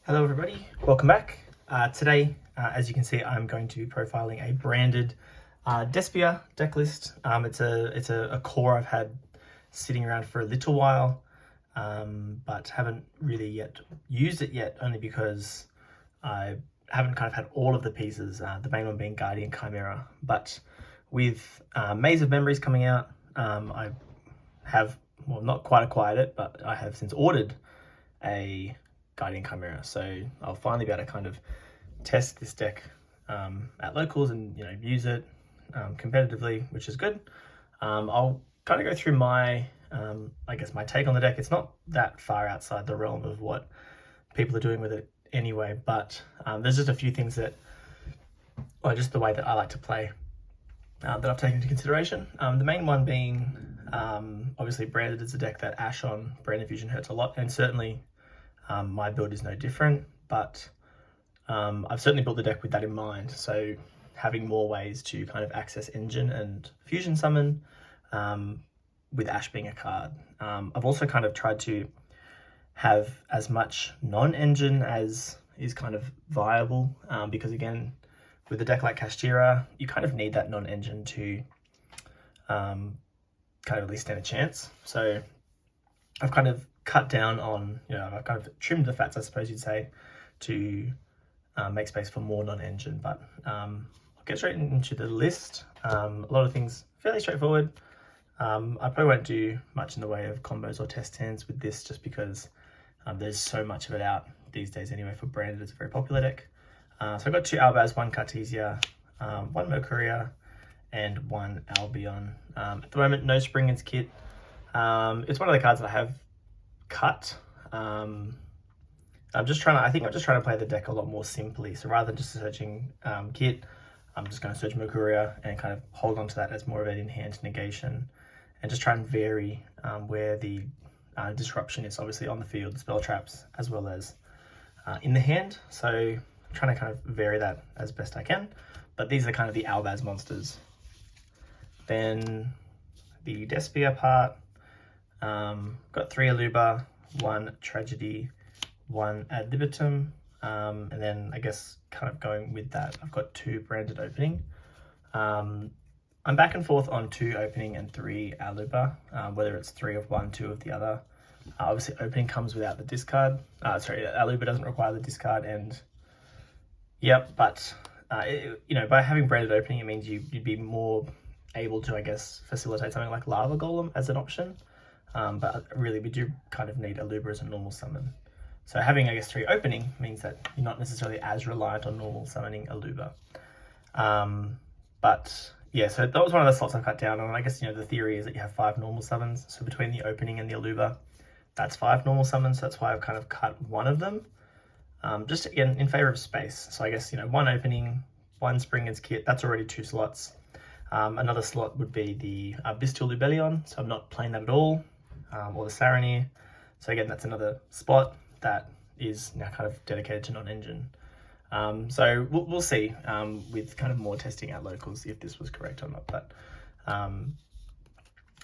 Hello everybody, welcome back. Today, as you can see, I'm going to be profiling a branded Despia deck list. It's a core I've had sitting around for a little while, but haven't really yet used it yet, only because I haven't kind of had all of the pieces, the main one being Guardian Chimera. But with Maze of Memories coming out, I have, well, not quite acquired it, but I have since ordered a Guardian Chimera, so I'll finally be able to kind of test this deck at locals and use it competitively, which is good. I'll kind of go through my I guess my take on the deck. It's not that far outside the realm of what people are doing with it anyway, but there's just a few things that, or just the way that I like to play, that I've taken into consideration. The main one being obviously Branded is a deck that Ash on Branded Fusion hurts a lot, and certainly my build is no different, but I've certainly built the deck with that in mind. So having more ways to kind of access Engine and Fusion Summon, with Ash being a card. I've also kind of tried to have as much non-Engine as is kind of viable, because again, with a deck like Kashtira, you kind of need that non-Engine to kind of at least stand a chance. So I've kind of cut down on, I've kind of trimmed the fats, I suppose you'd say, to make space for more non-Engine. But I'll get straight into the list. A lot of things fairly straightforward. I probably won't do much in the way of combos or test hands with this, just because there's so much of it out these days anyway for Branded. It's a very popular deck. So I've got 2 Albaz, 1 Cartesia, 1 Mercuria, and 1 Albion. At the moment, no Springan's Kit. It's one of the cards that I have cut. I'm just trying to play the deck a lot more simply. So rather than just searching Kit, I'm just going to search Mercuria and kind of hold on to that as more of an in-hand negation, and just try and vary where the disruption is, obviously on the field, spell traps, as well as in the hand. So I'm trying to kind of vary that as best I can. But these are kind of the Albaz monsters. Then the Despia part, got 3 Aluba, 1 Tragedy, 1 Ad Libitum, and then I guess kind of going with that, I've got 2 Branded opening. I'm back and forth on 2 opening and 3 Aluba, whether it's 3 of one, 2 of the other. Obviously opening comes without the discard. Aluba doesn't require the discard, and yep, but by having Branded opening, it means you'd be more able to, I guess, facilitate something like Lava Golem as an option. But really we do kind of need Aluba as a normal summon. So having, I guess, 3 opening means that you're not necessarily as reliant on normal summoning Aluba. But yeah, so that was one of the slots I cut down on. I guess, the theory is that you have 5 normal summons. So between the opening and the Aluba, that's 5 normal summons. So that's why I've kind of cut one of them, just again in favor of space. So I guess, 1 opening, 1 Springan's Kit, that's already 2 slots. Another slot would be the Bestial Lubellion, so I'm not playing that at all, or the Saranir. So again, that's another spot that is now kind of dedicated to non-Engine. So we'll see with kind of more testing at locals if this was correct or not. But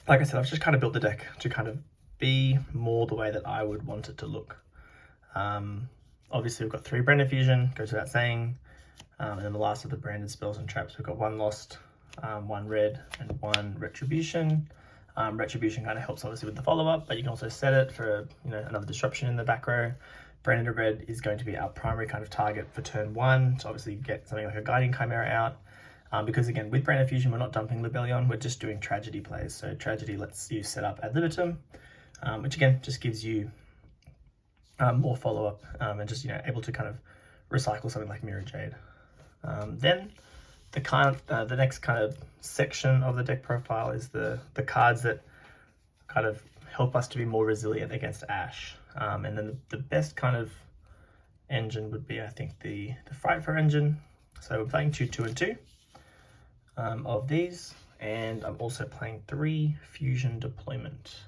like I said, I've just kind of built the deck to kind of be more the way that I would want it to look. Obviously, we've got 3 Branded Fusion, goes without saying. And then the last of the Branded spells and traps, we've got 1 Lost, 1 Red, and 1 Retribution. Retribution kind of helps obviously with the follow-up, but you can also set it for another disruption in the back row. Branded Red is going to be our primary kind of target for turn 1, so obviously you get something like a Guardian Chimera out, because again, with Branded Fusion, we're not dumping Lubellion, we're just doing Tragedy plays. So Tragedy lets you set up Ad Libitum, which again just gives you more follow-up, and just able to kind of recycle something like Mirror Jade. Then the next kind of section of the deck profile is the cards that kind of help us to be more resilient against Ash. And then the best kind of engine would be, I think, the Frightful engine. So we're playing 2, 2, and 2 of these, and I'm also playing 3 Fusion Deployment.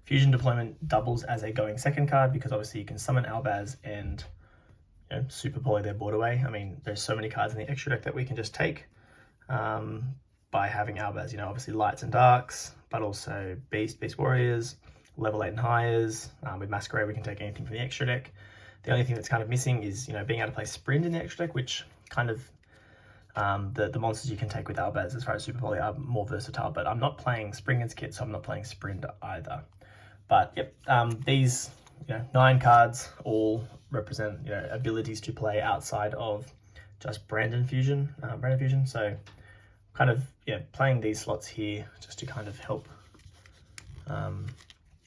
Fusion Deployment doubles as a going second card, because obviously you can summon Albaz and super poly their board away. I mean, there's so many cards in the extra deck that we can just take by having Albaz, obviously Lights and Darks, but also Beast Warriors, level 8 and higher. With Masquerade, we can take anything from the extra deck. The only thing that's kind of missing is, you know, being able to play Sprint in the extra deck, which kind of, the monsters you can take with Albaz as far as Super Poly are more versatile, but I'm not playing Springen's kit, so I'm not playing Sprint either. But yep, these, you know, 9 cards all represent, you know, abilities to play outside of just Branded Fusion. So kind of, yeah, playing these slots here just to kind of help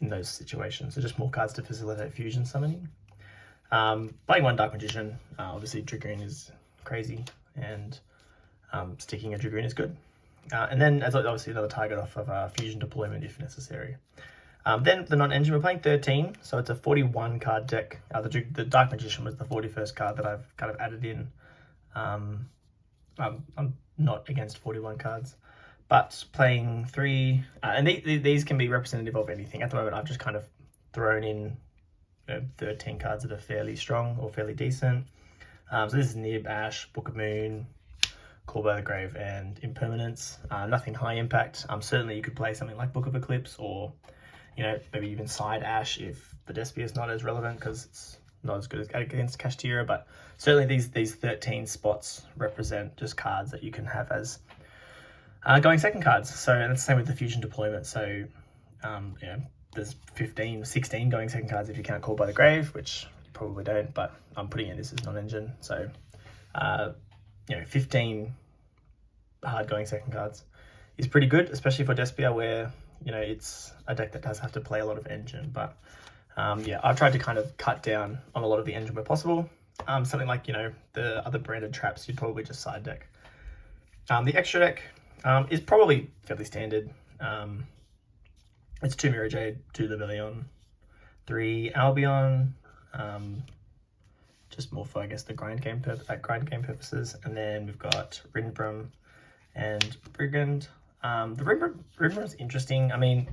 in those situations. So just more cards to facilitate fusion summoning. Playing 1 Dark Magician, obviously Dragoon is crazy, and sticking a Dragoon is good. And then as obviously another target off of fusion deployment if necessary. Then the non-engine, we're playing 13, so it's a 41 card deck. The Dark Magician was the 41st card that I've kind of added in. I'm not against 41 cards, but playing 3, and these can be representative of anything. At the moment, I've just kind of thrown in, you know, 13 cards that are fairly strong or fairly decent. So this is Nib, Ash, Book of Moon, Call by the Grave, and Impermanence. Nothing high impact. Certainly you could play something like Book of Eclipse, or, you know, maybe even side Ash if the Despia is not as relevant because it's not as good as against Kashtira. But certainly these 13 spots represent just cards that you can have as going second cards. So, and it's the same with the fusion deployment. So, you know, there's 16 going second cards if you count Call by the Grave, which you probably don't, but I'm putting in this as non-engine. So, you know, 15 hard going second cards is pretty good, especially for Despia, where, you know, it's a deck that does have to play a lot of engine. But yeah, I've tried to kind of cut down on a lot of the engine where possible. Something like, you know, the other branded traps, you'd probably just side deck. The extra deck is probably fairly standard. It's 2 Mirror Jade, 2 Lavilion, 3 Albion, just more for, I guess, the grind game purposes. And then we've got Rinbrum and Brigand. The Rinbrum is interesting. I mean,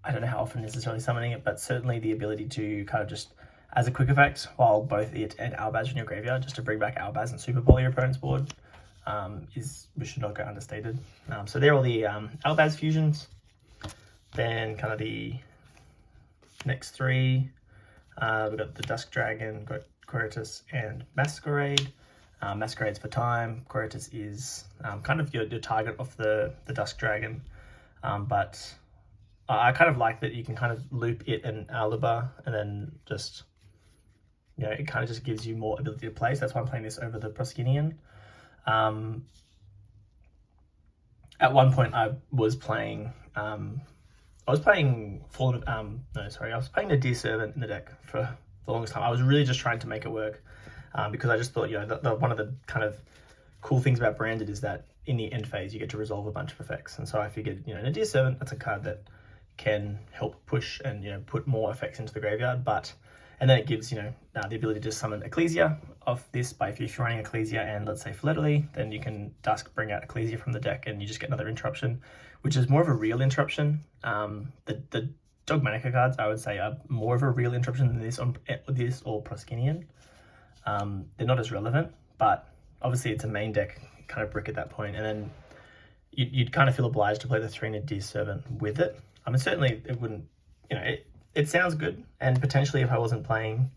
I don't know how often necessarily summoning it, but certainly the ability to kind of just, as a quick effect, while both it and Albaz are in your graveyard, just to bring back Albaz and Super Poly your opponent's board, we should not go understated. So they're all the Albaz fusions. Then kind of the next 3, we've got the Dusk Dragon, got Quiritus and Masquerade. Masquerade's for time. Quiritus is kind of your target of the Dusk Dragon, but I kind of like that you can kind of loop it and Alubar, and then just, you know, it kind of just gives you more ability to play. So that's why I'm playing this over the Proskinian. At one point I was playing I was playing the Dear Servant in the deck for the longest time. I was really just trying to make it work, because I just thought, you know, one of the kind of cool things about Branded is that in the end phase you get to resolve a bunch of effects. And so I figured, you know, Dear Servant, that's a card that can help push and, you know, put more effects into the graveyard. And then it gives, you know, the ability to summon Ecclesia off this. By if you're running Ecclesia and let's say Philately, then you can bring out Ecclesia from the deck and you just get another interruption, which is more of a real interruption. The Dogmanica cards, I would say, are more of a real interruption than this or Proskinian. They're not as relevant, but obviously it's a main deck kind of brick at that point, and then you'd kind of feel obliged to play the 3 Dear Servant with it. I mean, certainly it wouldn't, you know, it sounds good, and potentially if I wasn't playing,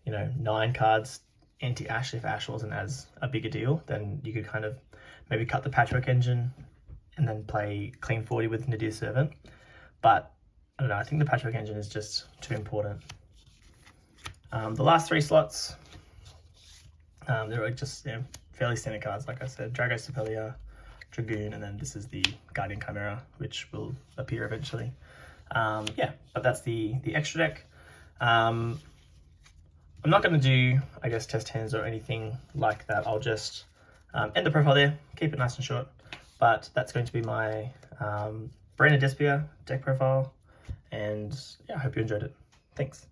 you know, 9 cards anti-Ash, if Ash wasn't as a bigger deal, then you could kind of maybe cut the Patchwork Engine and then play clean 40 with Nadir Servant. But I don't know, I think the Patchwork Engine is just too important. The last 3 slots, they're just, you know, fairly standard cards, like I said, Dragos Sepelia, Dragoon, and then this is the Guardian Chimera, which will appear eventually. Yeah, but that's the extra deck. I'm not going to do, I guess, test hands or anything like that. I'll just end the profile there, keep it nice and short. But that's going to be my Branded Despia deck profile. And yeah, I hope you enjoyed it. Thanks.